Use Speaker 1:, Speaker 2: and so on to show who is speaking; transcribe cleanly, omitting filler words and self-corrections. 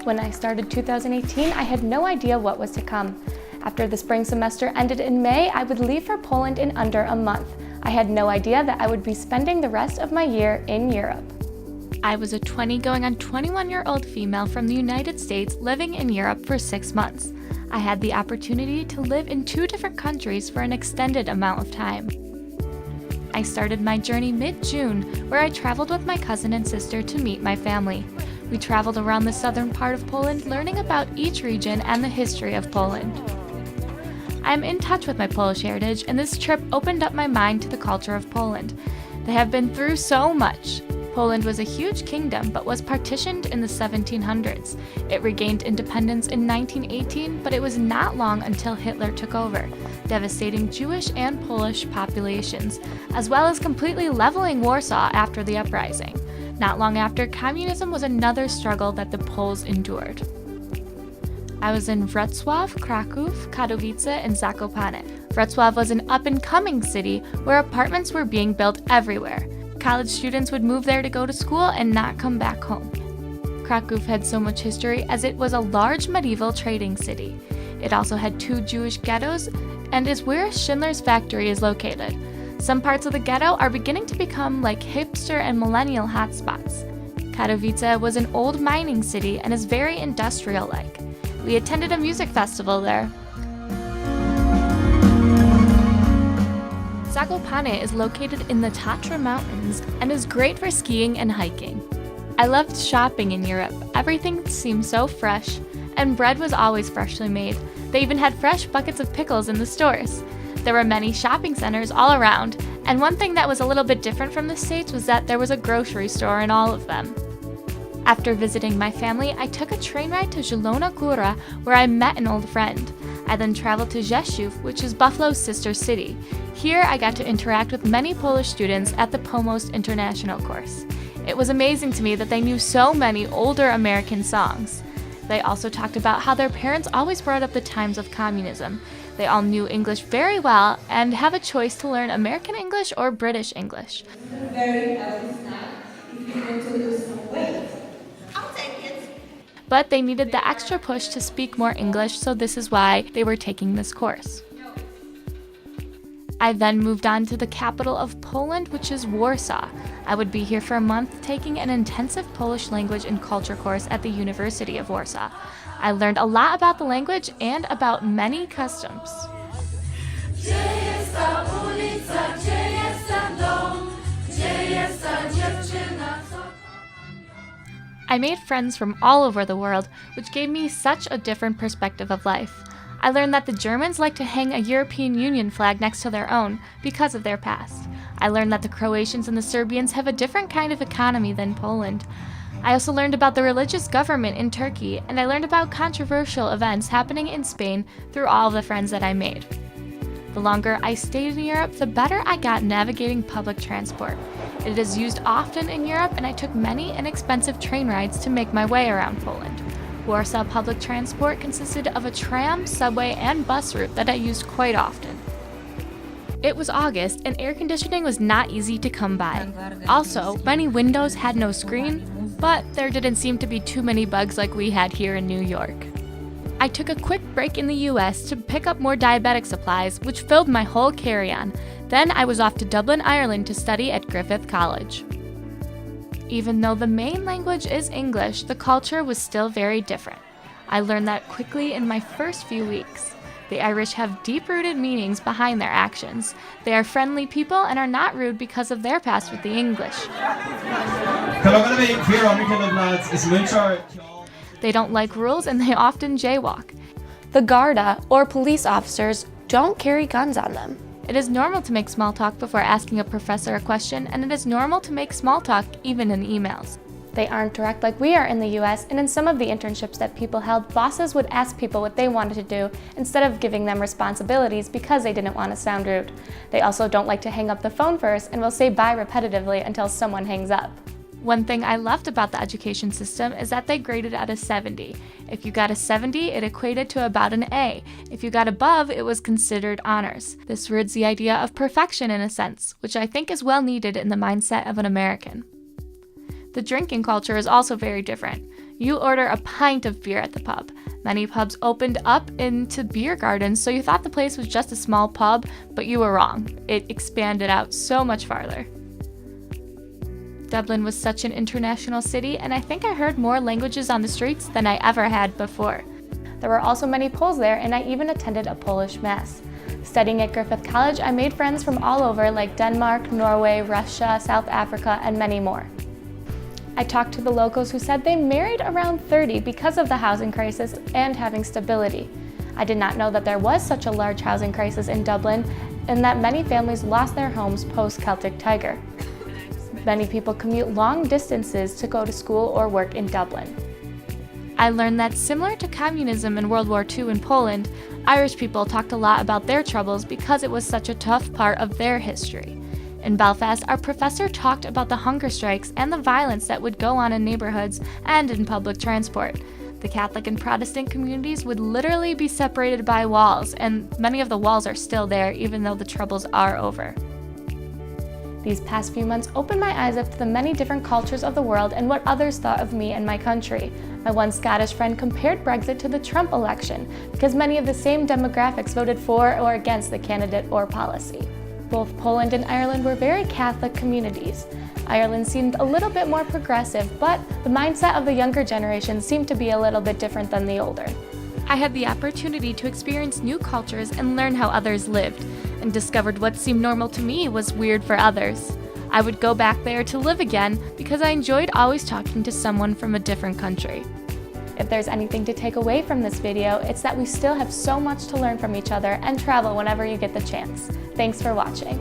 Speaker 1: When I started 2018, I had no idea what was to come. After the spring semester ended in May, I would leave for Poland in under a month. I had no idea that I would be spending the rest of my year in Europe. I was a 20 going on 21-year-old female from the United States living in Europe for 6 months. I had the opportunity to live in 2 different countries for an extended amount of time. I started my journey mid-June, where I traveled with my cousin and sister to meet my family. We traveled around the southern part of Poland, learning about each region and the history of Poland. I am in touch with my Polish heritage, and this trip opened up my mind to the culture of Poland. They have been through so much. Poland was a huge kingdom, but was partitioned in the 1700s. It regained independence in 1918, but it was not long until Hitler took over, devastating Jewish and Polish populations, as well as completely leveling Warsaw after the uprising. Not long after, communism was another struggle that the Poles endured. I was in Wrocław, Kraków, Katowice, and Zakopane. Wrocław was an up-and-coming city where apartments were being built everywhere. College students would move there to go to school and not come back home. Kraków had so much history as it was a large medieval trading city. It also had 2 Jewish ghettos and is where Schindler's factory is located. Some parts of the ghetto are beginning to become like hipster and millennial hotspots. Katowice was an old mining city and is very industrial-like. We attended a music festival there. Zakopane is located in the Tatra Mountains and is great for skiing and hiking. I loved shopping in Europe. Everything seemed so fresh, and bread was always freshly made. They even had fresh buckets of pickles in the stores. There were many shopping centers all around, and one thing that was a little bit different from the States was that there was a grocery store in all of them. After visiting my family, I took a train ride to Zielona Góra, where I met an old friend. I then traveled to Rzeszów, which is Buffalo's sister city. Here, I got to interact with many Polish students at the Pomost International course. It was amazing to me that they knew so many older American songs. They also talked about how their parents always brought up the times of communism. They all knew English very well and have a choice to learn American English or British English.
Speaker 2: Very healthy snack if you want to lose some weight. I'll take it.
Speaker 1: But they needed the extra push to speak more English, so this is why they were taking this course. I then moved on to the capital of Poland, which is Warsaw. I would be here for a month taking an intensive Polish language and culture course at the University of Warsaw. I learned a lot about the language and about many customs. I made friends from all over the world, which gave me such a different perspective of life. I learned that the Germans like to hang a European Union flag next to their own because of their past. I learned that the Croatians and the Serbians have a different kind of economy than Poland. I also learned about the religious government in Turkey, and I learned about controversial events happening in Spain through all of the friends that I made. The longer I stayed in Europe, the better I got navigating public transport. It is used often in Europe, and I took many inexpensive train rides to make my way around Poland. Warsaw public transport consisted of a tram, subway, and bus route that I used quite often. It was August, and air conditioning was not easy to come by. Also, many windows had no screen, but there didn't seem to be too many bugs like we had here in New York. I took a quick break in the US to pick up more diabetic supplies, which filled my whole carry-on. Then I was off to Dublin, Ireland to study at Griffith College. Even though the main language is English, the culture was still very different. I learned that quickly in my first few weeks. The Irish have deep-rooted meanings behind their actions. They are friendly people and are not rude because of their past with the English. They don't like rules and they often jaywalk. The Garda, or police officers, don't carry guns on them. It is normal to make small talk before asking a professor a question, and it is normal to make small talk even in emails. They aren't direct like we are in the US, and in some of the internships that people held, bosses would ask people what they wanted to do instead of giving them responsibilities because they didn't want to sound rude. They also don't like to hang up the phone first and will say bye repetitively until someone hangs up. One thing I loved about the education system is that they graded at a 70. If you got a 70, it equated to about an A. If you got above, it was considered honors. This rids the idea of perfection in a sense, which I think is well needed in the mindset of an American. The drinking culture is also very different. You order a pint of beer at the pub. Many pubs opened up into beer gardens, so you thought the place was just a small pub, but you were wrong. It expanded out so much farther. Dublin was such an international city, and I think I heard more languages on the streets than I ever had before. There were also many Poles there, and I even attended a Polish mass. Studying at Griffith College, I made friends from all over, like Denmark, Norway, Russia, South Africa, and many more. I talked to the locals who said they married around 30 because of the housing crisis and having stability. I did not know that there was such a large housing crisis in Dublin and that many families lost their homes post-Celtic Tiger. Many people commute long distances to go to school or work in Dublin. I learned that similar to communism in World War II in Poland, Irish people talked a lot about their troubles because it was such a tough part of their history. In Belfast, our professor talked about the hunger strikes and the violence that would go on in neighborhoods and in public transport. The Catholic and Protestant communities would literally be separated by walls, and many of the walls are still there even though the troubles are over. These past few months opened my eyes up to the many different cultures of the world and what others thought of me and my country. My one Scottish friend compared Brexit to the Trump election because many of the same demographics voted for or against the candidate or policy. Both Poland and Ireland were very Catholic communities. Ireland seemed a little bit more progressive, but the mindset of the younger generation seemed to be a little bit different than the older. I had the opportunity to experience new cultures and learn how others lived, and discovered what seemed normal to me was weird for others. I would go back there to live again because I enjoyed always talking to someone from a different country. If there's anything to take away from this video, it's that we still have so much to learn from each other and travel whenever you get the chance. Thanks for watching.